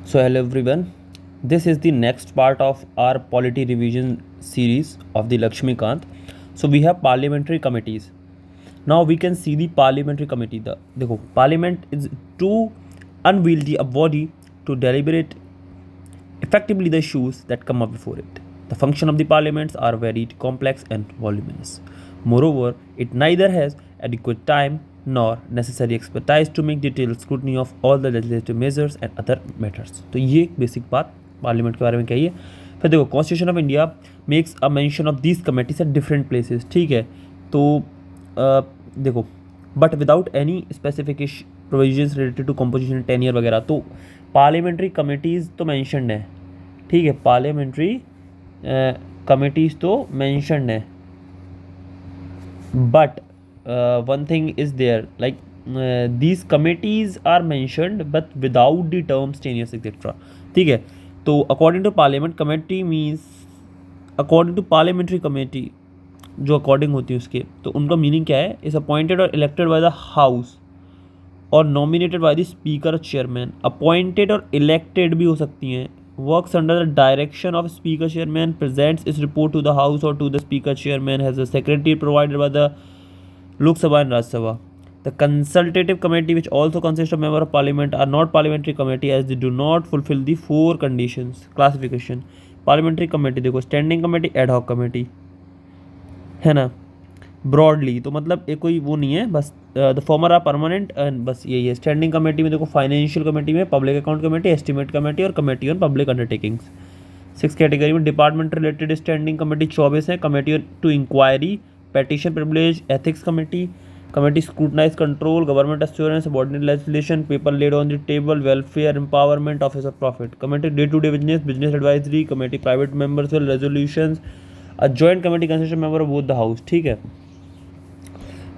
So hello everyone. This is the next part of our polity revision series of the Lakshmikant. So we have parliamentary committees. Now we can see the parliamentary committee. देखो parliament is too unwieldy a body to deliberate effectively the issues that come up before it. The function of the parliaments are very complex and voluminous. Moreover, it neither has adequate time nor necessary expertise to make detailed scrutiny of all the legislative measures and other matters. तो ये एक basic बात parliament के बारे में कही है. फिर देखो constitution of India makes a mention of these committees at different places. ठीक है, तो देखो but without any specification provisions related to composition tenure वगैरह. तो पार्लियामेंट्री कमेटीज़ तो मैंशनड है. ठीक है, पार्लियामेंट्री कमेटीज़ तो मैंशनड है, but one thing is there, like these committees are mentioned but without the terms tenures etc. ठीक है, तो according to parliament committee means according to parliamentary committee जो अकॉर्डिंग होती है उसके, तो उनका मीनिंग क्या है? इज अपॉइंटेड और इलेक्टेड बाय द हाउस और nominated by the speaker chairman. Appointed और इलेक्टेड भी हो सकती हैं. Works under the direction of speaker chairman, presents its report to the house और to the speaker chairman, has a secretary provided by the Lok Sabha and Rajya Sabha. The consultative committee, which also consists of member of parliament, are not parliamentary committee as they do not fulfill the four conditions. Classification. Parliamentary committee देखो, standing committee, ad hoc committee है ना. Broadly तो मतलब एक कोई वो नहीं है, बस द फॉर्मर आर परमानेंट, बस यही है. स्टैंडिंग कमेटी में देखो फाइनेंशियल कमेटी में public account committee, estimate committee और committee on public undertakings. 6 category में डिपार्टमेंट रिलेटेड स्टैंडिंग कमेटी 24 है. Committee to inquiry, petition privilege, ethics committee, committee scrutinise control, government assurance, subordinate legislation, paper laid on the table, welfare, empowerment, office of profit. Committee day to day business, business advisory. Committee private members bill resolutions. A joint committee consist member of both the house. ठीक है.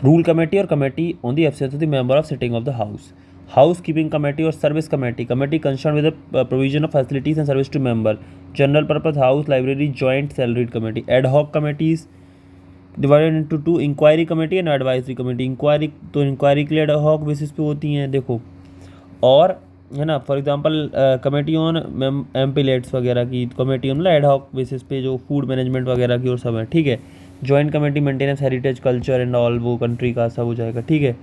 Rule committee और committee on the absence of the member of sitting of the house. Housekeeping committee और service committee, committee concern with the provision of facilities and service to member. General purpose house, library, joint salaried committee. Ad hoc committees divided into 2, inquiry committee and advisory committee. Inquiry तो inquiry के लिए add hoc basis पे होती हैं देखो, और है ना. फॉर एग्जांपल कमेटी ऑन एम्पिलेट्स वगैरह की, committee on ad hoc basis पे जो फूड मैनेजमेंट वगैरह की और सब है. ठीक है. Joint committee maintenance heritage culture and all, वो कंट्री का सब हो जाएगा. ठीक है,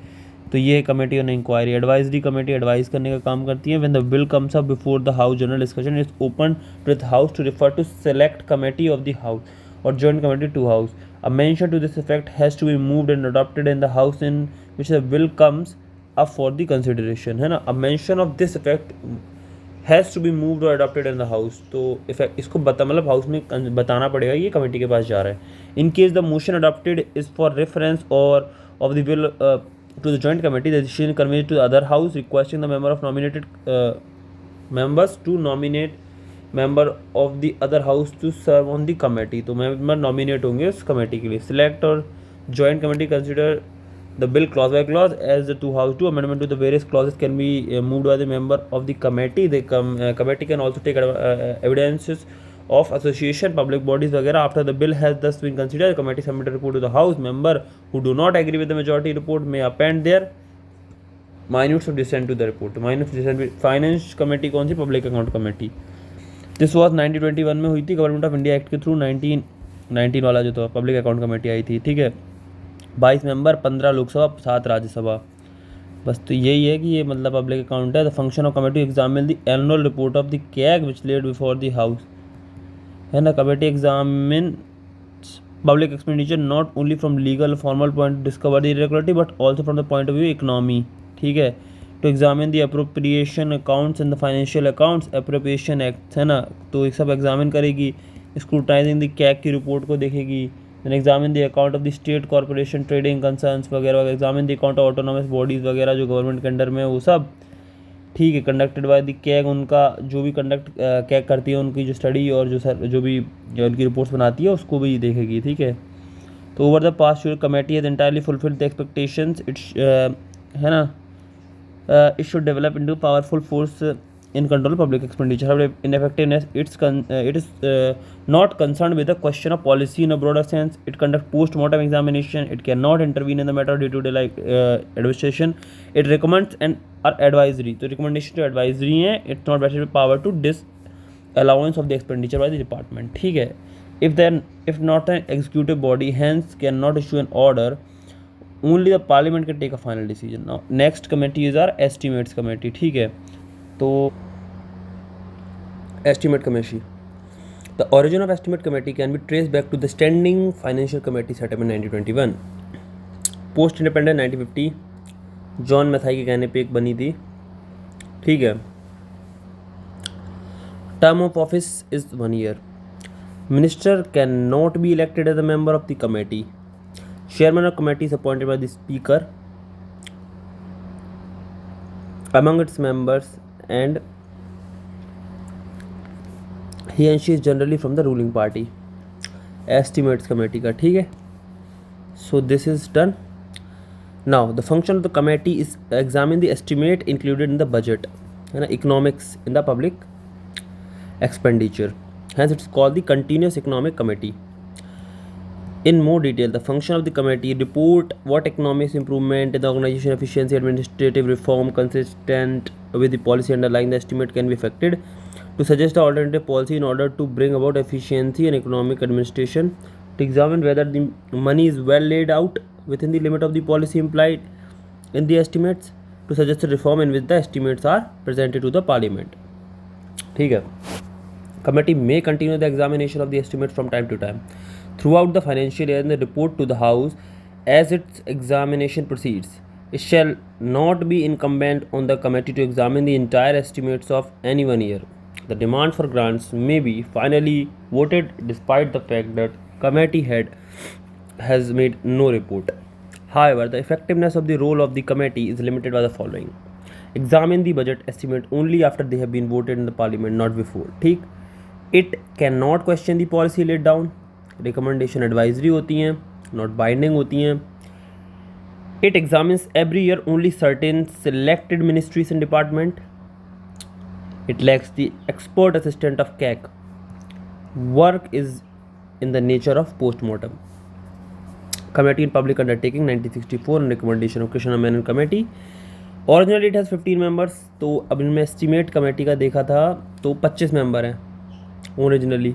तो ये committee on inquiry. Advisory committee advice करने का काम करती है. When the bill comes up before the house general discussion is open to the house to refer to select committee of the house और joint committee to house. A mention to this effect has to be moved and adopted in the house in which the bill comes up for the consideration, है ना. A mention of this effect has to be moved or adopted in the house. तो effect इसको मतलब house में बताना पड़ेगा, ये committee के पास जा रहा है. In case the motion adopted is for reference और of the bill to the joint committee, the decision conveyed to the other house requesting the member of nominated members to nominate member of the other house to serve on the committee. तो member nominate होंगे उस committee के लिए. Select और joint committee consider the bill clause by clause as the two house. To amendment to the various clauses can be moved by the member of the committee. The committee can also take evidences of association, public bodies वगैरह. After the bill has thus been considered, the committee submit a report to the house. Member who do not agree with the majority report may append their minutes of dissent to the report. minutes of dissent. Finance committee कौन सी? Public account committee. This was 1921 में हुई थी government of India act के through. 1919 वाला जो था public account committee आई थी. ठीक है. 22 मेंबर, 15 लोकसभा, 7 राज्यसभा. बस तो यही है कि ये मतलब पब्लिक अकाउंट है. The function of committee examine the annual report of the CAG which laid before the house, है ना. Committee examine public expenditure not only from legal formal point discover the irregularity but also from the point of view economy. ठीक है. To examine the appropriation accounts and the financial accounts, appropriation act, है ना. तो ये सब examine करेगी. Scrutinizing the CAG की report को देखेगी. Then examine the account of the state corporation trading concerns वगैरह. Examine the account of autonomous bodies वगैरह जो गवर्नमेंट के अंडर में, वो सब. ठीक है. कंडक्टेड बाय द कैग, उनका जो भी कंडक्ट कैग करती है उनकी जो स्टडी और जो भी उनकी रिपोर्ट्स बनाती है उसको भी देखेगी. ठीक है. तो over the past year committee has entirely fulfilled the expectations. It's है ना. It should develop into powerful force in control public expenditure. However, ineffectiveness, it is not concerned with the question of policy in a broader sense. It conducts post-mortem examination. It cannot intervene in the matter of day-to-day administration. It recommends and are advisory. So recommendation to advisory है. It's not vested with power to disallowance of the expenditure by the department. ठीक है. If not an executive body, hence cannot issue an order. Only the parliament can take a final decision. Now next committee is our estimates committee. ठीक है. तो estimate committee. The origin of estimate committee can be traced back to the standing financial committee set up in 1921. Post independent 1950 John मैथाई के कहने पे एक बनी थी. ठीक है. Term of office is 1 year. Minister cannot be elected as a member of the committee. Chairman of committee is appointed by the speaker among its members, and he and she is generally from the ruling party. Estimates committee का. ठीक है. So this is done. Now the function of the committee is examine the estimate included in the budget and economics in the public expenditure. Hence it is called the continuous economic committee. In more detail, the function of the committee: report what economic improvement in the organization, efficiency, administrative reform consistent with the policy underlying the estimate can be effected, to suggest the alternative policy in order to bring about efficiency and economic administration, to examine whether the money is well laid out within the limit of the policy implied in the estimates, to suggest a reform in which the estimates are presented to the parliament. ठीक है. Committee may continue the examination of the estimates from time to time throughout the financial year and the report to the House as its examination proceeds. It shall not be incumbent on the committee to examine the entire estimates of any 1 year. The demand for grants may be finally voted despite the fact that committee head has made no report. However, the effectiveness of the role of the committee is limited by the following: examine the budget estimate only after they have been voted in the parliament, not before. ठीक. It cannot question the policy laid down. Recommendation advisory होती हैं, not binding होती हैं. It examines every year only certain selected ministries and department. It lacks the expert assistant of CAC. Work is in the nature of post-mortem. Committee in Public Undertaking 1964 on recommendation of Krishna Menon Committee. Originally it has 15 members. तो अब इनमें estimate committee का देखा था तो 25 member हैं originally,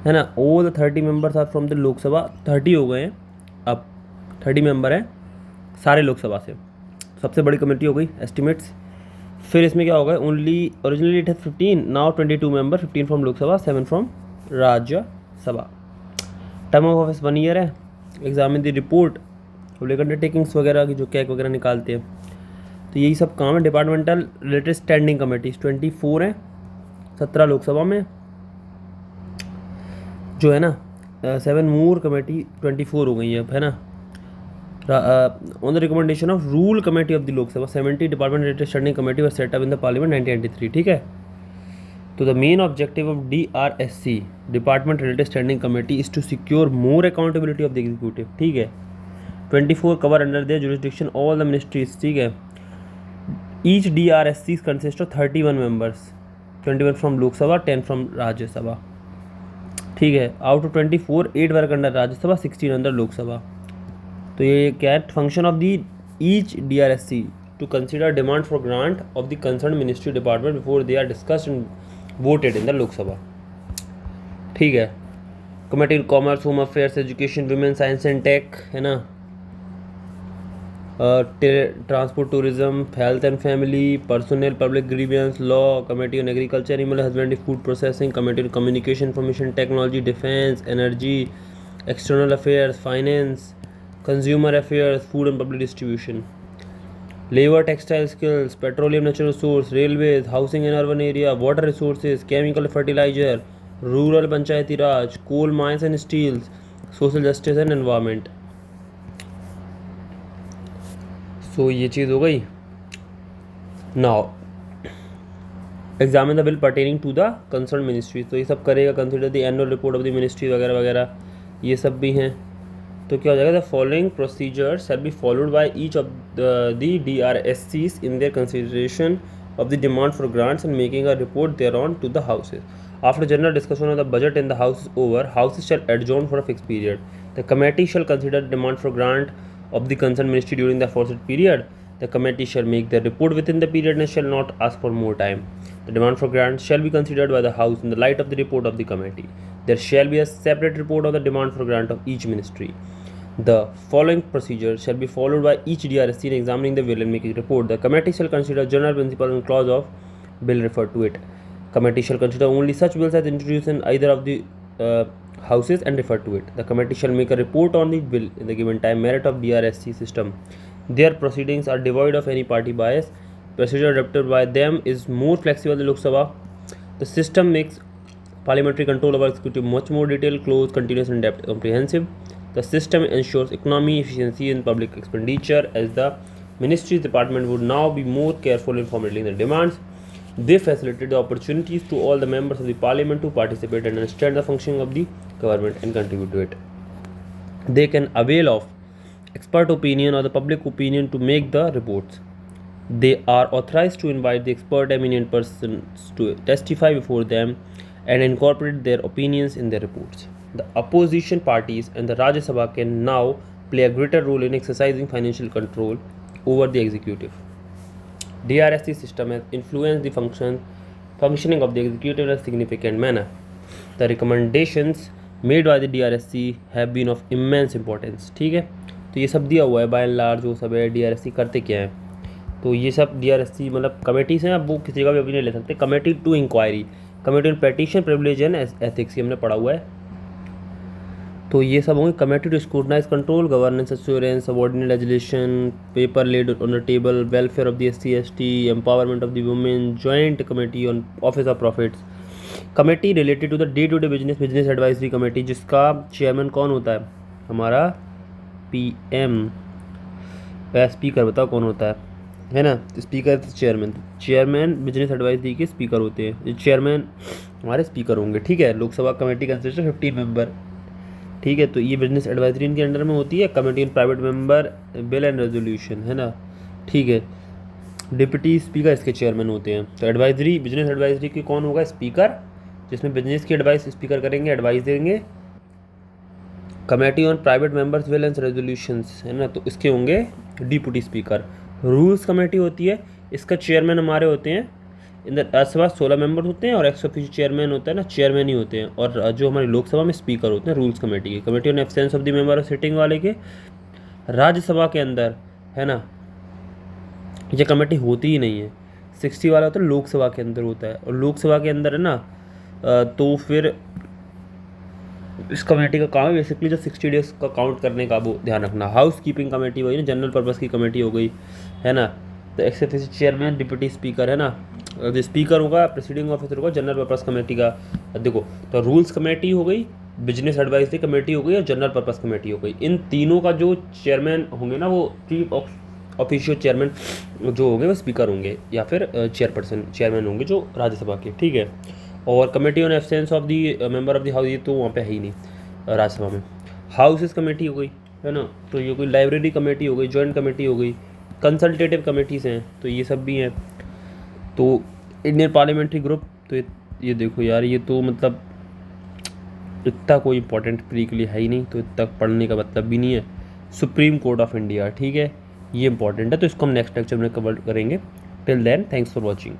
है ना. All the 30 members are from the Lok Sabha. 30 हो गए हैं, अब 30 मेंबर हैं सारे लोकसभा से. सबसे बड़ी कमेटी हो गई एस्टिमेट्स. फिर इसमें क्या होगा, only originally it has 15, now 22 member, 15 from Lok Sabha, 7 from Rajya Sabha. Term of office 1 year है. Examine the report public undertakings वगैरह की जो कैक वगैरह निकालते हैं. तो यही सब काम है. डिपार्टमेंटल रिलेटेड स्टैंडिंग कमेटीज 24 हैं, 17 लोकसभा में जो है ना. 7 मोर कमेटी 24 हो गई है अब, है ना. On the recommendation of rule committee of the Lok Sabha 70 department related standing committee were set up in the parliament 1993. ठीक है. तो the main objective of DRSC department related standing committee is to secure more accountability of the executive. ठीक है. 24 cover under their jurisdiction all the ministries. ठीक है. Each DRSC consist of 31 members, 21 from Lok Sabha, 10 from Rajya Sabha. ठीक है. Out of 24 8 work under Rajya Sabha, 16 under Lok Sabha. तो ये क्या है, function of the each DRSC to consider demand for grant of the concern ministry department before they are discussed and voted in the Lok Sabha. ठीक है. Committee in commerce, home affairs, education, women, science and tech, है ना. Transport, tourism, health and family, personnel, public grievance law. Committee on agriculture, animal husbandry, food processing. Committee on communication, information technology, defence, energy, external affairs, finance, consumer affairs, food and public distribution. Labour, textile skills, petroleum, natural resource, railways, housing and urban area, water resources, chemical, fertiliser, rural Panchayati Raj, coal mines and steels, social justice and environment. So ये चीज़ हो गई. Now examine the bill pertaining to the concern ministry. तो ये सब करेगा. Consider the annual report of the ministry वगैरह वगैरह ये सब भी हैं. तो क्या हो जाएगा, the following procedure shall be followed by each of the DRSCs in their consideration of the demand for grants and making a report thereon to the houses. After general discussion of the budget in the house is over, houses shall adjourn for a fixed period. The committee shall consider the demand for grant of the concerned ministry during the aforesaid period. The committee shall make their report within the period and shall not ask for more time. The demand for grants shall be considered by the house in the light of the report of the committee. There shall be a separate report of the demand for grant of each ministry. The following procedure shall be followed by each DRSC in examining the bill and making report. The committee shall consider general principle and clause of bill referred to it. Committee shall consider only such bills as introduced in either of the houses and refer to it. The committee shall make a report on the bill in the given time. Merit of DRSC system. Their proceedings are devoid of any party bias. Procedure adopted by them is more flexible than Lok Sabha. The system makes parliamentary control over executive much more detailed, close, continuous, and depth comprehensive. The system ensures economy, efficiency in public expenditure, as the ministry's department would now be more careful in formulating the demands. They facilitate the opportunities to all the members of the parliament to participate and understand the functioning of the government and contribute to it. They can avail of expert opinion or the public opinion to make the reports. They are authorized to invite the expert eminent persons to testify before them and incorporate their opinions in their reports. The opposition parties and the Rajya Sabha can now play a greater role in exercising financial control over the executive. DRSC system has influenced the functioning of the executive in a significant manner. The recommendations made by the DRSC have been of immense importance. ठीक है, तो ये सब दिया हुआ है bye and large, जो सब है DRSC करते क्या है, तो ये सब DRSC मतलब कमेटीज हैं, अब वो किसी का भी ओपिनियन ले सकते हैं. Committee to inquiry, committee on petition, privilege and ethics, ये हमने पढ़ा हुआ है. तो ये सब होंगे. Committee to scrutinize control, governance assurance, subordinate legislation, paper laid on the table, welfare of the SC/ST, empowerment of the women, joint committee on office of profits. Committee related to the day to day business advisory committee, जिसका chairman कौन होता है, हमारा PM. Speaker बताओ कौन होता है ना, स्पीकर चेयरमैन बिजनेस एडवाइजरी के स्पीकर होते हैं. चेयरमैन हमारे स्पीकर होंगे. ठीक है. Lok Sabha committee consist 15 member. ठीक है. तो ये बिजनेस एडवाइजरी इनके अंडर में होती है. Committee on private member, bill and resolution, है ना. ठीक है. डिप्टी स्पीकर इसके चेयरमैन होते हैं. तो एडवाइजरी, बिजनेस एडवाइजरी की कौन होगा, स्पीकर, जिसमें बिजनेस की एडवाइस स्पीकर करेंगे, एडवाइस देंगे. Committee on private members, bill and resolutions, है ना, तो इसके होंगे डिप्टी स्पीकर. रूल्स कमेटी होती है, इसका चेयरमैन हमारे होते हैं. इन राज्यसभा 16 मेंबर होते हैं और एक्स ऑफिशियल चेयरमैन होता है ना, चेयरमैन ही होते हैं. और जो हमारी लोकसभा में स्पीकर होते हैं रूल्स कमेटी के. Committee on absence of the member of sitting वाले के राज्यसभा के अंदर, है ना, ये कमेटी होती ही नहीं है. 60 वाला होता है लोकसभा के अंदर होता है, और लोकसभा के अंदर है ना, तो फिर इस कमेटी का काम है बेसिकली जो 60 डेज का काउंट करने का, वो ध्यान रखना. हाउस कीपिंग कमेटी वही ना, जनरल पर्पज़ की कमेटी हो गई, है ना. तो x official chairman, deputy speaker, है ना. जो स्पीकर होगा प्रेसिडिंग ऑफिसर होगा जनरल पर्पज़ कमेटी का. देखो, तो रूल्स कमेटी हो गई, बिजनेस एडवाइजरी कमेटी हो गई और जनरल पर्पज़ कमेटी हो गई. इन तीनों का जो चेयरमैन होंगे ना, वो चीफ ऑफिशियल चेयरमैन जो होंगे वो स्पीकर होंगे या फिर चेयरमैन होंगे जो राज्यसभा के. ठीक है. और committee on absence of the member of the house, ये तो वहाँ पे है ही नहीं राज्यसभा में. हाउसेस कमेटी हो गई, है ना. तो ये कोई लाइब्रेरी कमेटी हो गई, जॉइंट कमेटी हो गई, कंसल्टेटिव कमेटीज़ हैं, तो ये सब भी हैं. तो इंडियन पार्लियामेंट्री ग्रुप, तो ये देखो यार, ये तो मतलब इतना कोई इंपॉर्टेंट प्री के लिए है ही नहीं, तो इतना पढ़ने का मतलब भी नहीं है. सुप्रीम कोर्ट ऑफ इंडिया, ठीक है, ये इंपॉर्टेंट है, तो इसको हम नेक्स्ट लेक्चर में कवर करेंगे. Till then, thanks for watching.